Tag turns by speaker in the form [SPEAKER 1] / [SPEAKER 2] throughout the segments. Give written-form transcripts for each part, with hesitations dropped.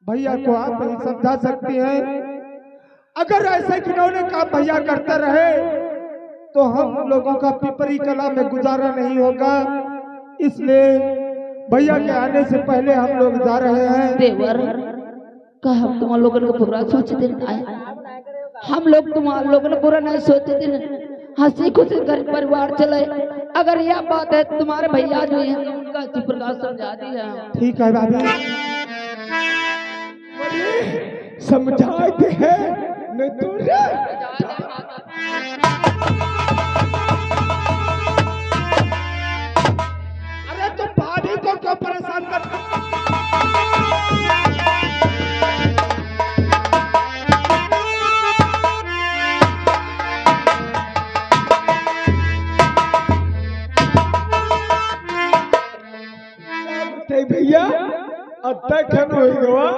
[SPEAKER 1] भैया को आप ही समझा सकती हैं। अगर ऐसे खिलौने काम भैया करते रहे तो हम लोगों का पिपरी कला में गुजारा नहीं होगा। इसलिए भैया के आने से पहले हम लोग जा रहे हैं।
[SPEAKER 2] देवर का हम तुम लोगों को बुरा सोचते नहीं, हम लोग तुम लोगों ने बुरा नहीं सोचते थे, हंसी खुशी घर परिवार चले। अगर यह बात है तुम्हारे भैया जो है उनका इसी प्रकार समझा दिया।
[SPEAKER 1] ठीक है भाभी,
[SPEAKER 3] समझाते हैं नहीं तो
[SPEAKER 1] अरे तो भाभी को क्यों परेशान कर।
[SPEAKER 3] भैया अब तक हम हो गवा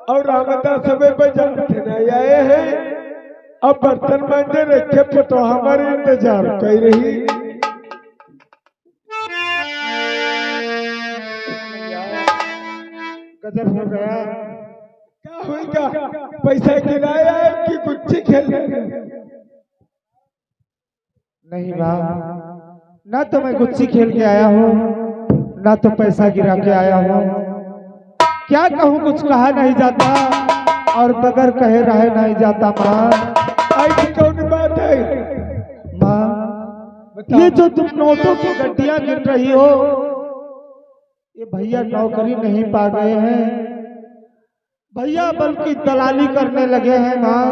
[SPEAKER 3] और रामदा समय पर जानते नहीं आए हैं। अब बर्तन मांजे रखे तो हमारे इंतजार कर रही।
[SPEAKER 1] गजब हो गया।
[SPEAKER 3] क्या होगा? पैसा गिराया कि गुच्ची खेल
[SPEAKER 1] नहीं माँ, ना तो मैं गुच्ची खेल के आया हूँ ना तो पैसा गिरा के आया हूँ। क्या कहूँ, कुछ कहा नहीं जाता और बगैर कहे रह नहीं जाता। माँ
[SPEAKER 3] ऐसी कौन बात है?
[SPEAKER 1] माँ ये जो तुम नोटों की गड्डियां गिन रही हो, ये भैया नौकरी नहीं पा गए हैं भैया, बल्कि दलाली करने लगे हैं। माँ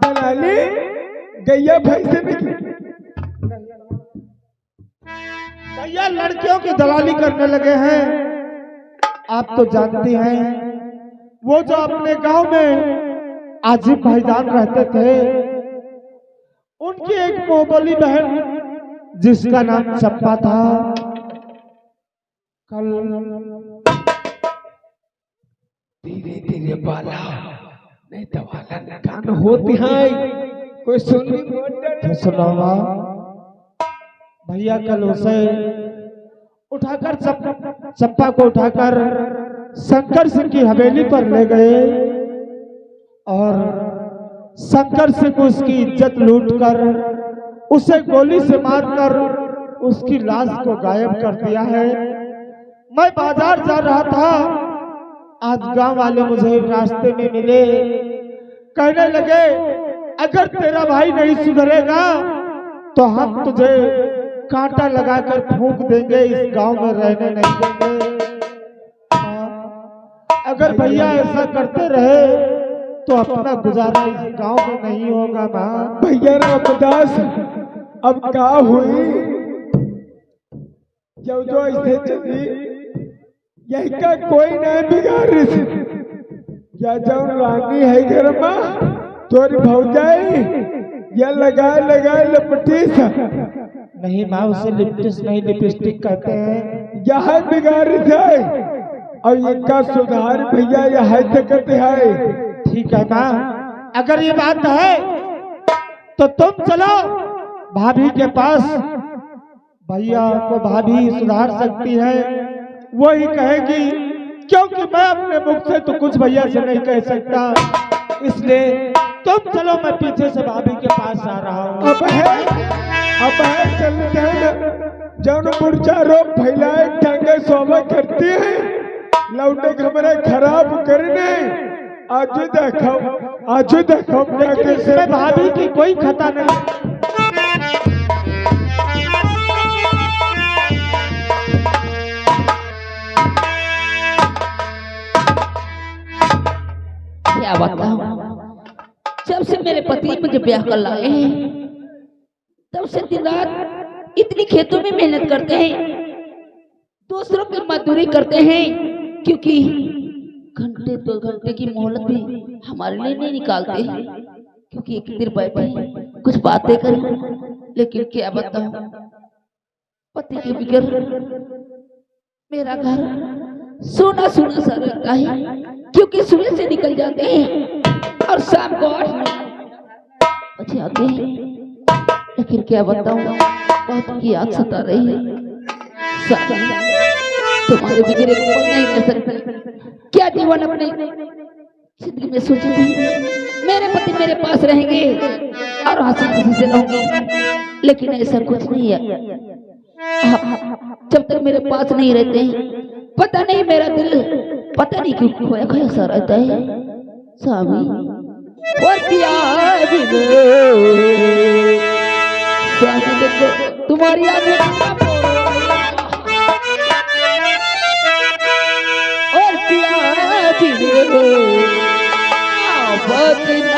[SPEAKER 3] दलाली? गैया भैंसे नहीं,
[SPEAKER 1] भैया लड़कियों की दलाली करने लगे हैं। आप तो जानती हैं वो जो अपने गांव में आजिब भाईजान रहते थे, उनकी एक मोहबली बहन जिसका नाम चप्पा था, कल
[SPEAKER 3] धीरे धीरे बाला नहीं तो वाला कान होती है कोई
[SPEAKER 1] सुनो माँ, भैया कल उसे उठाकर चप्पा को उठाकर शंकर सिंह की हवेली पर ले गए और शंकर सिंह उसकी इज्जत लूटकर उसे गोली से मारकर उसकी लाश को गायब कर दिया है। मैं बाजार जा रहा था, आज गांव वाले मुझे रास्ते में मिले, कहने लगे अगर तेरा भाई नहीं सुधरेगा तो हम तुझे कांटा लगाकर फूंक देंगे, इस गांव में रहने नहीं देंगे। अगर भैया ऐसा करते रहे तो अपना गुजारा इस गांव में नहीं होगा। माँ
[SPEAKER 3] भैया रामदास अब क्या हुई? जो जो ऐसे चली यही का कोई नहीं बिगाड़ रही। या जो रानी है घर में तोरी भौजाई या लगाए लगाए लपटी सा
[SPEAKER 1] नहीं माँ, उसे लिपस्टिक नहीं लिपस्टिक कहते हैं।
[SPEAKER 3] यह बिगाड़ रही और इनका सुधार भैया यह सकते है।
[SPEAKER 1] ठीक है माँ, अगर ये बात है तो तुम चलो भाभी के पास, भैया को भाभी सुधार सकती है, वही कहेगी, क्योंकि मैं अपने मुख से तो कुछ भैया से नहीं कह सकता। इसलिए तुम चलो, मैं पीछे से भाभी के पास आ रहा हूँ।
[SPEAKER 3] अब है चलते हैं जौन मुर्चा रोग फैलाए टांगे शोभा करती है, लौटे हमारे खराब करने। आज देखो क्या
[SPEAKER 1] इसमें भाभी की कोई खता नहीं।
[SPEAKER 2] क्या बताऊं, जब से मेरे पति मुझे ब्याह कर लाए हैं तब से दिन रात इतनी खेतों में मेहनत करते हैं, दूसरों की मजदूरी करते हैं, क्योंकि घंटे 2 घंटे की मोहलत भी हमारे लिए नहीं निकालते, क्योंकि एक देर बैठे कुछ बातें करें। लेकिन क्या बताऊं, पति के बिगड़ मेरा घर सोना सोना सा रहता है, क्योंकि सुबह से निकल जाते हैं और शाम को 8 बजे आते हैं। लेकिन क्या बताऊं, बहुत की याद सता रही है। तुम्हारे बिगड़े को नहीं कर सकते, क्या जीवन अपने जिंदगी में सोची थी मेरे पति मेरे पास रहेंगे और हंसी खुशी से रहूंगी, लेकिन ऐसा कुछ नहीं है। जब तक मेरे पास नहीं रहते पता नहीं मेरा दिल पता नहीं क्यों खोया खोया सा रहता है स्वामी। और प्यार भी स्वामी देखो तुम्हारी याद में और प्यार भी बदना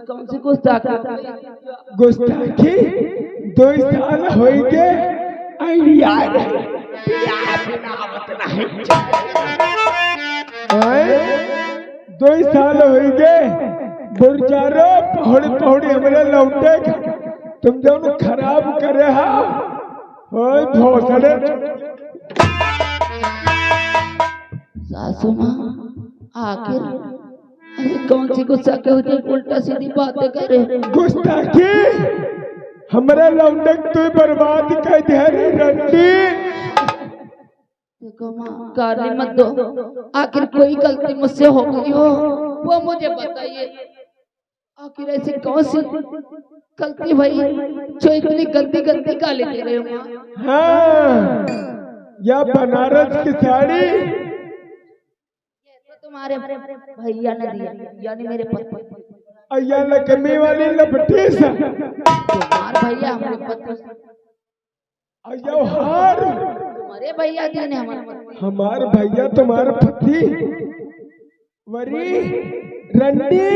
[SPEAKER 2] कौन सी
[SPEAKER 3] गुस्ताखी 2 साल हो गए यार 2 साल हो गए बुरजारो पौड़ी पौड़ी हमारे लौटे तुम दोनों खराब करे भोसड़े
[SPEAKER 2] सासू माँ आखिर कौन सी गुस्सा के होते उल्टा सीधी बातें करे।
[SPEAKER 3] गुस्ताखी हमारा लौंडक तू बर्बाद कर दे रंडी।
[SPEAKER 2] देखो माँ गाली मत दो, आखिर कोई गलती मुझसे हो गई हो वो मुझे बताइए। आखिर ऐसी कौन सी गलती भाई जो इतनी गंदी गंदी गाली दे रहे हो।
[SPEAKER 3] हाँ या बनारस की साड़ी
[SPEAKER 2] तुम्हारे भैया ने दिया यानी मेरे पति
[SPEAKER 3] अय्या लक्ष्मी वाली लपटी सा
[SPEAKER 2] तुम्हारे भैया हमारे पति
[SPEAKER 3] अय्या हार
[SPEAKER 2] तुम्हारे भैया दिए ने
[SPEAKER 3] हमारे भैया तुम्हारे पति वरी रंडी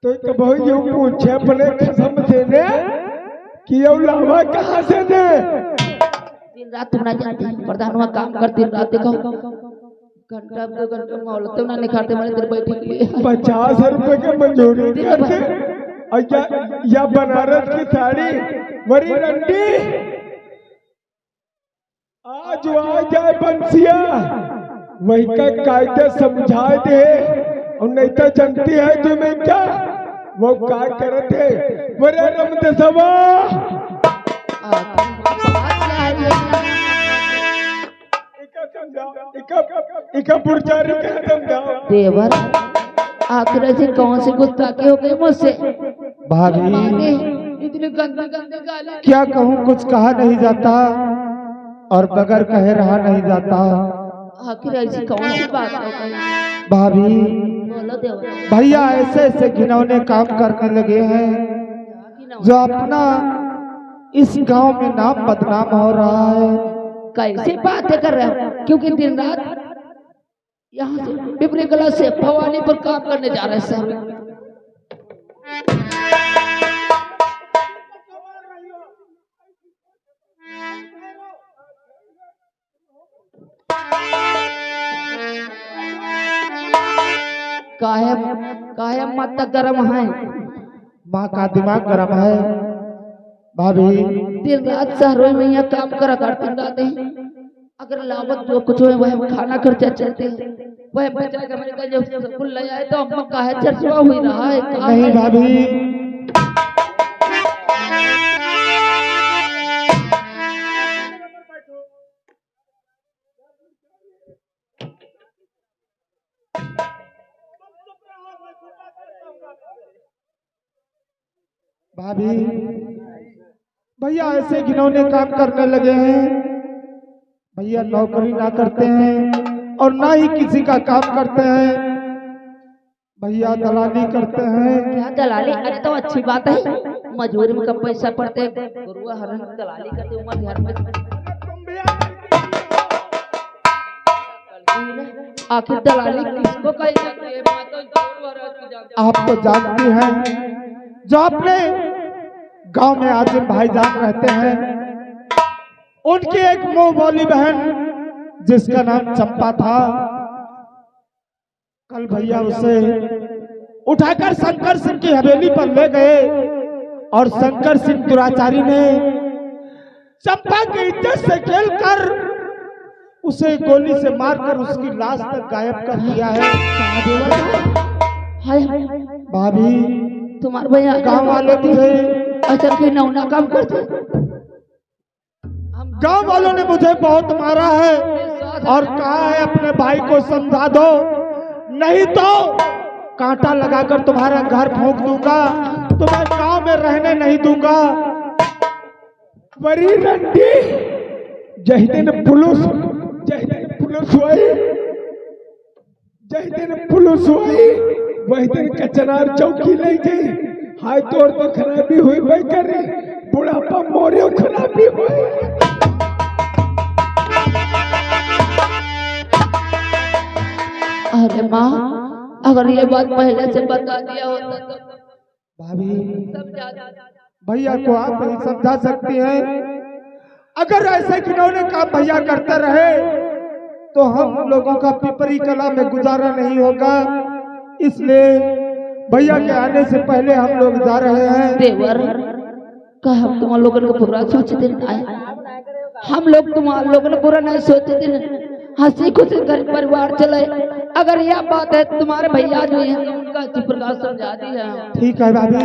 [SPEAKER 3] तो कब यूं पूछे अपने कसम से ने कि ये लावा कहाँ से ने।
[SPEAKER 2] दिन रात तुम ना जानते प्रधान वहाँ काम करती रात देखो घंटा 2 घंटा मोहलते ना निखारते मारे तेरे बैठे के लिए
[SPEAKER 3] 50 रुपए की मंजूरी करते या बनारस की साड़ी वरी रंडी आज आ जाए बंसिया वही का कायदे समझा दे और नहीं तो जानती है तुम्हें क्या वो क्या करते वरे रमते सवा
[SPEAKER 2] देवर आखिर ऐसे कौन से गुस्ताखी हो गए मुझसे
[SPEAKER 1] भाभी
[SPEAKER 2] इतने गंदे गंदे गाली
[SPEAKER 1] क्या कहूँ कुछ कहा नहीं जाता और बगैर कहे रहा नहीं जाता।
[SPEAKER 2] आखिर ऐसी कौन सी बात हो गई
[SPEAKER 1] भाभी
[SPEAKER 2] बोलो देवर।
[SPEAKER 1] भैया ऐसे ऐसे घिनौने काम करने लगे हैं जो अपना इस गांव में नाम बदनाम हो रहा है।
[SPEAKER 2] कैसे बातें कर रहे हो? क्योंकि दिन रात यहाँ से पिपरी कला से भवानी पर काम करने जा रहे हैं सर। काहे माता गरम है?
[SPEAKER 1] माँ का दिमाग गर्म है भाभी।
[SPEAKER 2] दिन रात शहरों में यहाँ काम करा करते रहते हैं। अगर लावत जो कुछ है वह खाना खर्चा चलते हैं, वह बचा कमाई का जो कुल ले आए तो अम्मा काहे चर्चा हुई रहा है?
[SPEAKER 1] नहीं भाभी, भाभी भैया ऐसे घिनौने काम करने लगे हैं। भैया नौकरी ना करते हैं और ना ही किसी का काम करते हैं। भैया दलाली करते हैं।
[SPEAKER 2] क्या दलाली? अरे तो अच्छी बात है, मजदूरी में कम पैसा पड़ते हैं। गुरुआ हरण दलाली करते उम्र घर में आखिर दलाली किसको कही जाती है?
[SPEAKER 1] आप तो जानती हैं, जो अपने गांव में आजिम भाईजान रहते हैं, उनकी एक मुंह बोली बहन जिसका नाम चंपा था, कल भैया उसे उठाकर शंकर सिंह की हवेली पर ले गए और शंकर सिंह दुराचारी ने चंपा की इज्जत से खेलकर उसे गोली से मारकर उसकी लाश तक गायब कर दिया है।
[SPEAKER 2] हाय हाय
[SPEAKER 1] भाभी
[SPEAKER 2] तुम्हारे भैया
[SPEAKER 1] गांव वाले मुझे
[SPEAKER 2] अच्छा कोई नौना काम करते?
[SPEAKER 1] गांव वालों ने मुझे बहुत मारा है और कहा है अपने भाई को समझा दो, नहीं तो कांटा लगाकर तुम्हारा घर फूंक दूंगा, तुम्हें गांव में रहने नहीं दूंगा।
[SPEAKER 3] बड़ी रंडी जय दिन पुलिस हुई वही दिन कचनार चौकी ले गई। हाय तोड़ तो खराबी हुई भाई करे, बुढ़ापा मोरियो खराबी हुई।
[SPEAKER 2] अरे माँ, अगर ये बात पहले से बता दिया होता तो
[SPEAKER 1] भाभी
[SPEAKER 2] समझा।
[SPEAKER 1] भैया को आप नहीं समझा सकती हैं। अगर ऐसे खिलौने काम भैया करते रहे तो हम लोगों का पिपरी कला में गुजारा नहीं होगा। इसलिए भैया के आने से पहले हम लोग जा रहे हैं।
[SPEAKER 2] देवर का हम तुम लोगों को बुरा सोचते नहीं, हम लोग तुम लोगों को बुरा नहीं सोचते, हंसी खुशी घर परिवार चले। अगर यह बात है तुम्हारे भैया जो है उनका इसी प्रकार समझा दिया।
[SPEAKER 1] ठीक है भाभी,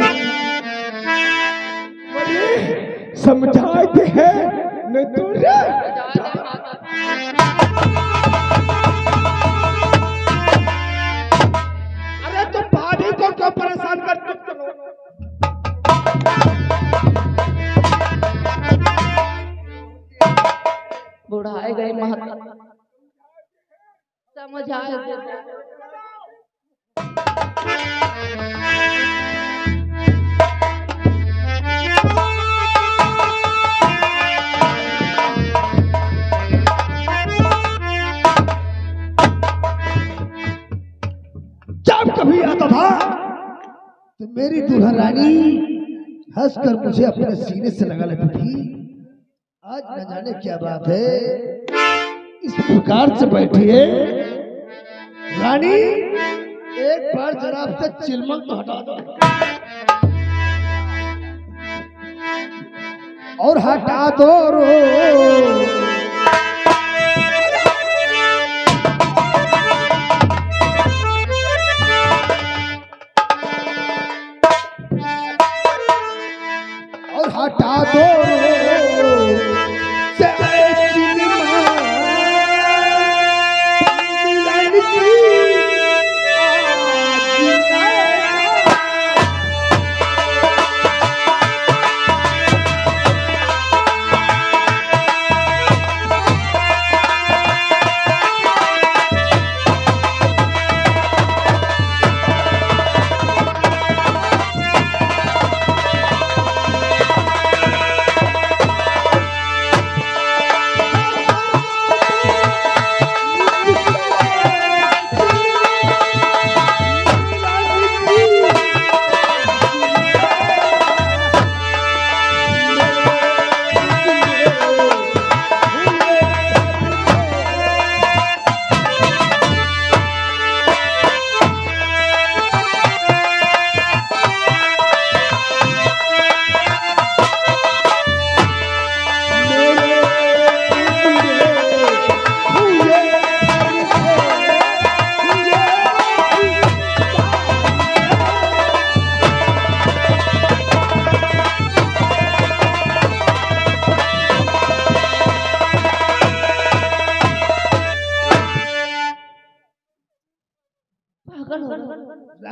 [SPEAKER 3] समझाते हैं न तो
[SPEAKER 1] अरे तुम भाभी को क्यों परेशान करते हो?
[SPEAKER 2] बुढ़ाए गए महत्व समझ आए।
[SPEAKER 4] जब कभी आता था तो मेरी दुल्हन रानी हंसकर मुझे अपने सीने से लगा लेती थी। आज न जाने क्या बात है, इस प्रकार से बैठी है। रानी एक बार जरा आपसे चिलमल तो हटा दो, और हटा दो रो। और हटा दो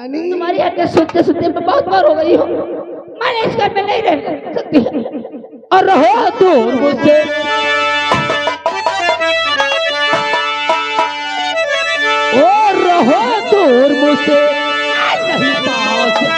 [SPEAKER 4] रानी
[SPEAKER 2] तुम्हारी आके सुनते सुनते मैं बहुत बार हो गई हूँ। मैंने इस घर में नहीं रह सकती और रहो दूर मुझसे। और रहो दूर मुझसे नहीं पास।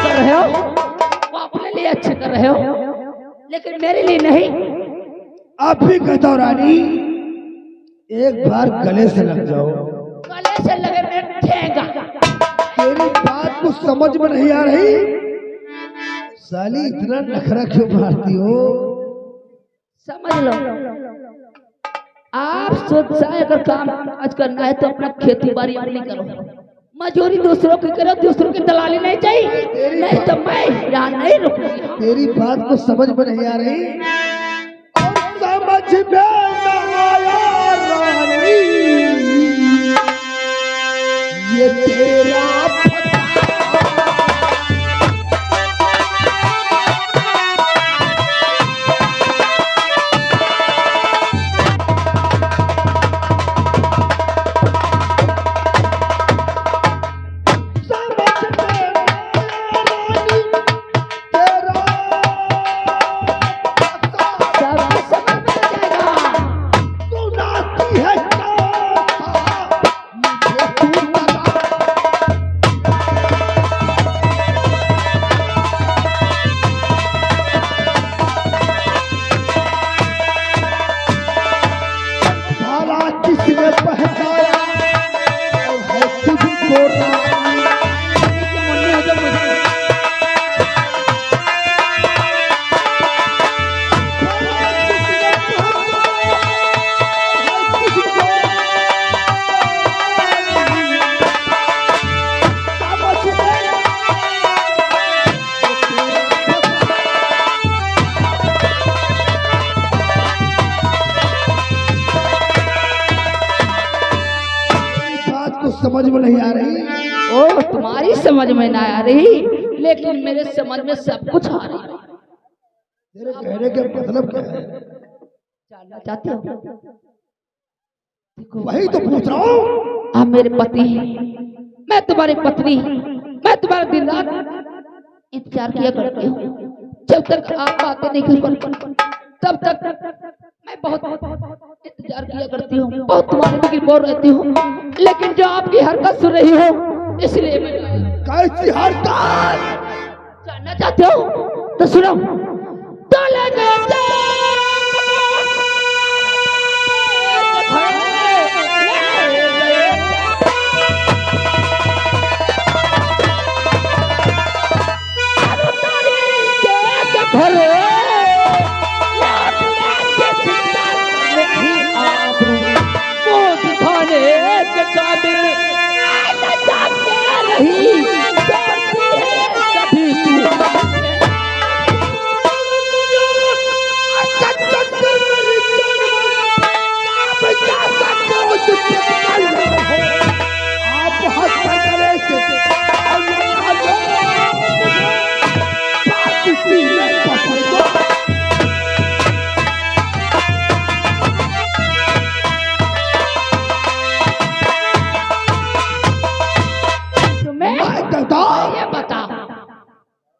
[SPEAKER 2] कर रहे हो वो अपने लिए अच्छे कर रहे हो लेकिन मेरे लिए नहीं।
[SPEAKER 4] आप भी कहता हूँ रानी एक बार गले से लग जाओ।
[SPEAKER 2] गले से लगे मेरे ठेंगा।
[SPEAKER 4] तेरी बात को समझ में नहीं आ रही। साली इतना नखरा क्यों मारती हो?
[SPEAKER 2] समझ लो आप सोचा अगर काम आज करना है तो अपना खेती बाड़ी अपनी करो। मजूरी दूसरों की करो, दूसरों की दलाली नहीं चाहिए। नहीं तो मैं यहाँ नहीं रुकूंगी।
[SPEAKER 4] तेरी बात को समझ में नहीं आ रही। और समझ में न आया रानी ये तेरा समझ में नहीं आ रही।
[SPEAKER 2] ओ तुम्हारी समझ में ना आ रही लेकिन मेरे समझ में सब कुछ आ रही है।
[SPEAKER 4] तेरे कहने का मतलब क्या है?
[SPEAKER 2] जानना चाहते हो?
[SPEAKER 4] वही तो पूछ रहा हूँ।
[SPEAKER 2] आप मेरे पति हैं, मैं तुम्हारी पत्नी, मैं तुम्हारा दिन रात इंतजार किया करती हूँ। जब तक आप बातें नहीं कर पाती तब तक मैं बहुत इंतजार किया करती हूँ, बहुत तुम्हारी फिक्र बोल रहती हूँ। लेकिन जो आपकी हरकत सुन रही हो इसलिए मैं
[SPEAKER 4] कैसी हरकत
[SPEAKER 2] जानना चाहते हो तो सुनो। तो लगे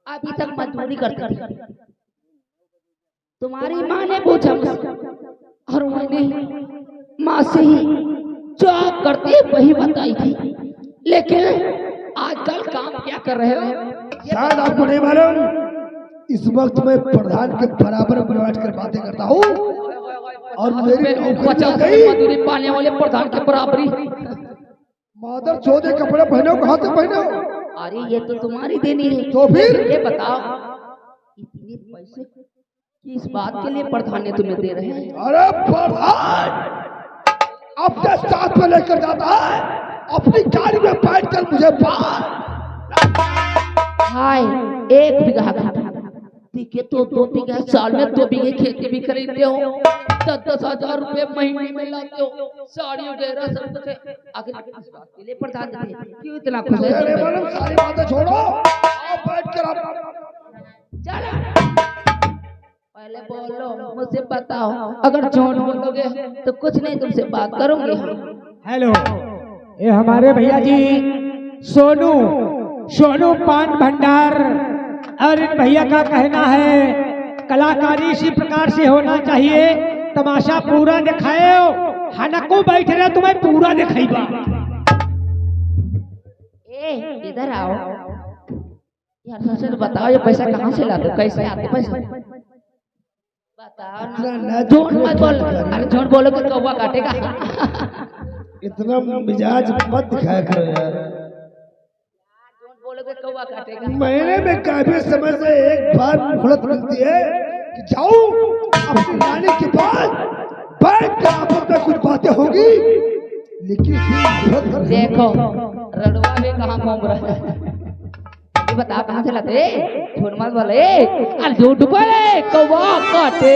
[SPEAKER 2] अभी तक मजदूरी करती थी। तुम्हारी माँ ने पूछा और मैंने माँ से ही जो आप करते हैं वही बताई थी। लेकिन आजकल काम क्या कर रहे हो?
[SPEAKER 4] शायद आपको नहीं मालूम इस वक्त मैं प्रधान के बराबर बैठ कर बातें करता हूँ और मेरी
[SPEAKER 2] मजदूरी पाने वाले प्रधान के बराबरी।
[SPEAKER 4] मादर चौधे कपड़े पहने हो, कहाँ से पहने हो?
[SPEAKER 2] अरे ये तो तुम्हारी देनी है।
[SPEAKER 4] तो फिर
[SPEAKER 2] ये बताओ इतने पैसे किस बात के लिए प्रधान तुम्हें दे रहे हैं?
[SPEAKER 4] अरे प्रधान अपने साथ में लेकर जाता है, अपनी गाड़ी में बैठ कर मुझे बाहर।
[SPEAKER 2] हाय, 1 बीघा ठीक है तो 2 बीघा साल में 2 बीघे खेती भी खरीदते हो, 10-10 हजार रुपए महीने में लाते हो, साड़ी वगैरह सब कुछ है। आखिर किस बात के लिए प्रधान देते हैं? क्यों इतना खुश है?
[SPEAKER 4] अरे मैडम सारी बातें छोड़ो, आओ बैठ कर आप
[SPEAKER 2] चलो पहले बोलो, मुझसे बताओ। अगर झूठ बोलोगे तो कुछ नहीं, तुमसे बात करूंगी।
[SPEAKER 1] हेलो, ये हमारे भैया जी सोनू सोनू पान भंडार, और इन भैया का कहना है कलाकारी इसी प्रकार से होना चाहिए, तमाशा पूरा दिखाए हो, हनको बैठ रहे तुम्हें पूरा दिखाईबा।
[SPEAKER 2] इधर आओ यार, सबसे तो बताओ ये पैसा कहाँ से लाते हो, कैसे आते पैसे बताओ ना। झूठ मत बोलो, अरे झूठ बोलो तो कौवा काटेगा।
[SPEAKER 4] इतना मिजाज मत दिखाया करो यार।
[SPEAKER 2] झूठ बोलो तो कौवा काटेगा।
[SPEAKER 4] महीने में काफी समय से एक बार मुहलत मिलती है कि जाओ अपनी रानी के पास बैठ कर आपस में कुछ बातें होगी, लेकिन
[SPEAKER 2] देखो रड़ुआ भी कहाँ घूम रहा है, ये बता कहाँ से लाते? झूठ मत बोले, अरे झूठ बोले कौवा काटे।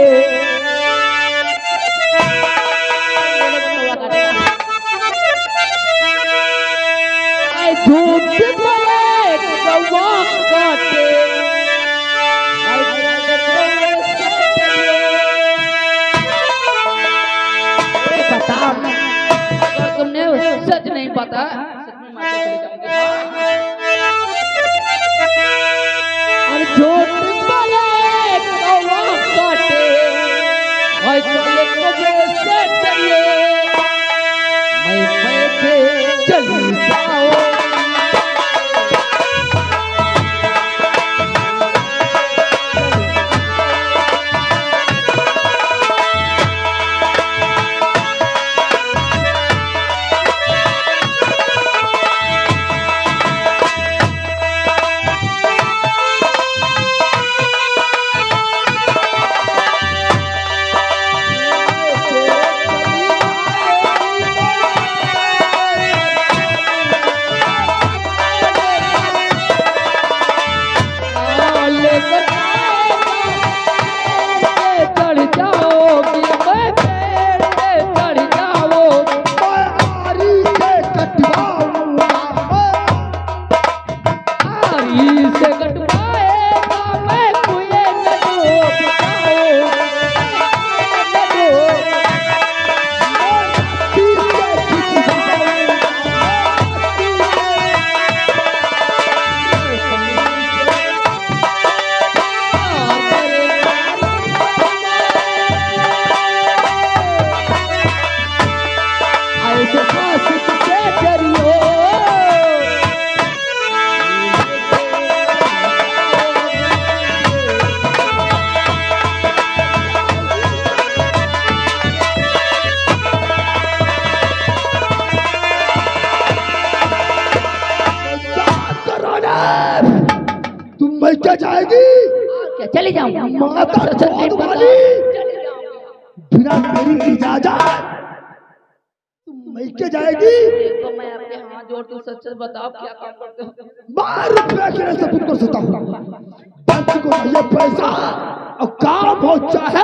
[SPEAKER 2] झूठ बोले कौवा काटे। बताओ अगर तुमने सच नहीं पता, और झूठ बोले कौवा काटे, और चले कौवे से चलिए, मैं बैठे चली जाओ।
[SPEAKER 4] क्या जाएगी?
[SPEAKER 2] क्या चले जाऊंगा?
[SPEAKER 4] माता चोद वाली, बिना मेरी इजाजत तुम मैके जाएगी?
[SPEAKER 2] तो मैं अपने हाथ जोड़ के सच सच बताओ क्या काम करते हो?
[SPEAKER 4] 12 रुपया के सबूत कर सकता हूँ, बंसी को ये पैसा और काम हो चाहे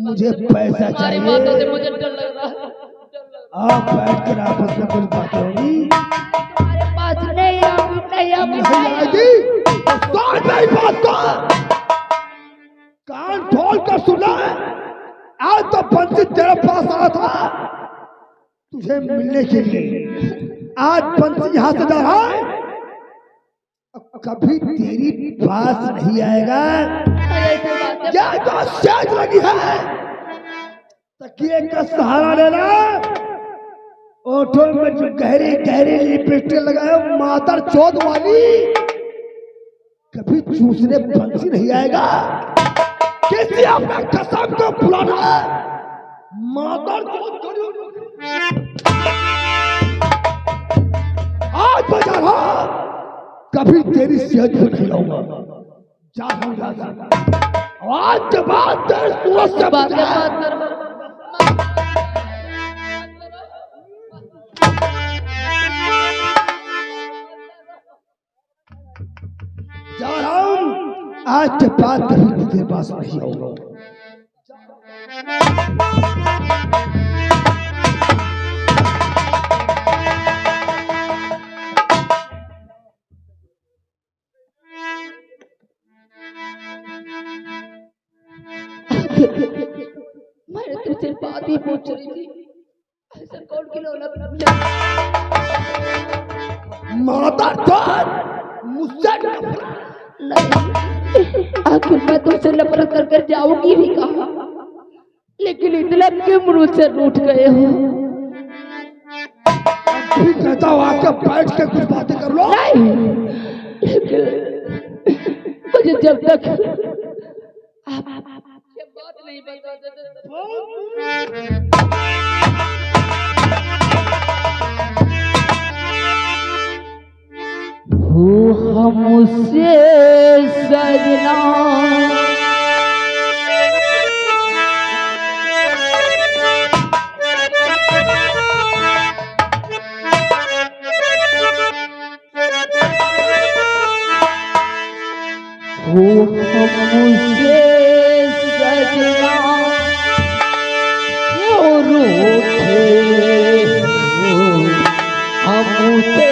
[SPEAKER 4] मुझे पैसा चाहिए।
[SPEAKER 2] बातों से मुझे डर लग रहा है।
[SPEAKER 4] आप बैठ कर आपस में कुछ बातें होगी,
[SPEAKER 2] तुम्हारे पास नहीं
[SPEAKER 4] आएगी तो मेरी बात को कान खोल कर सुना। आज तो बंसी तेरे पास आया था तुझे मिलने के लिए, आज बंसी यहाँ से जा रहा है, कभी तेरी पास नहीं आएगा। क्या तो सेज लगी है, तकिए का सहारा लेना, ओठों में जो गहरी गहरी लिपस्टिक लगाए मातर चौथ वाली, कभी चूसने बंसी नहीं आएगा। किसी अपने कसम को बुलाना मातर चौथ आज बजा रहा, कभी तेरी तेरी सेहत को नहीं लाऊंगा। जा रहा हूं, जा। आज के बाद तेरे सूरज से
[SPEAKER 2] बात
[SPEAKER 4] बचा।
[SPEAKER 2] करो।
[SPEAKER 4] जा रहा हूं, आज के बाद कभी तेरे पास नहीं आऊंगा।
[SPEAKER 2] मैंने तुझसे बात ही पूछ रही थी, ऐसा कौन खिलौना
[SPEAKER 4] माता मुझसे
[SPEAKER 2] नहीं, आखिर मैं तुमसे नफरत कर कर जाऊंगी भी कहा, लेकिन इतना क्यों मुझसे रूठ गए हो?
[SPEAKER 4] भी कहता हूँ आके बैठ के कुछ बातें कर लो।
[SPEAKER 2] नहीं, लेकिन मुझे जब तक आप ये बात नहीं बता हमसे सजना हमसे सजना क्यों रूठे हो? हमसे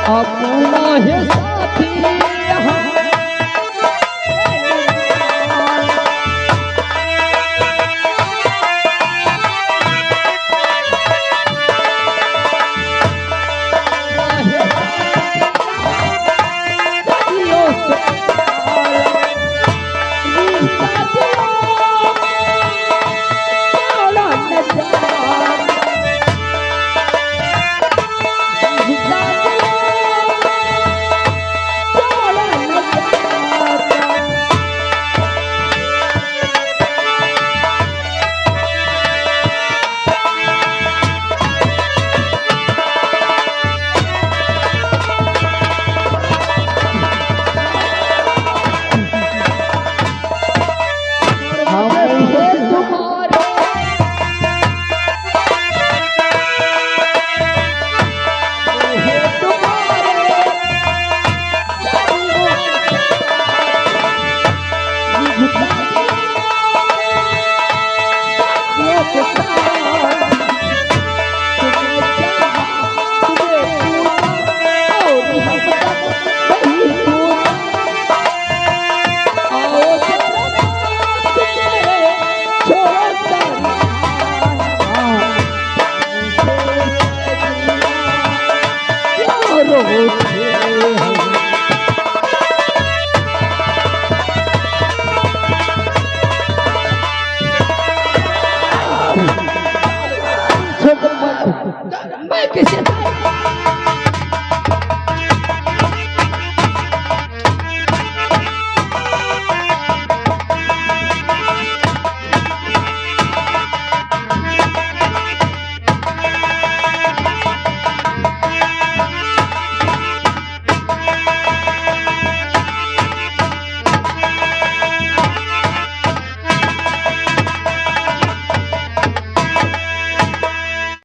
[SPEAKER 2] अपना है साथी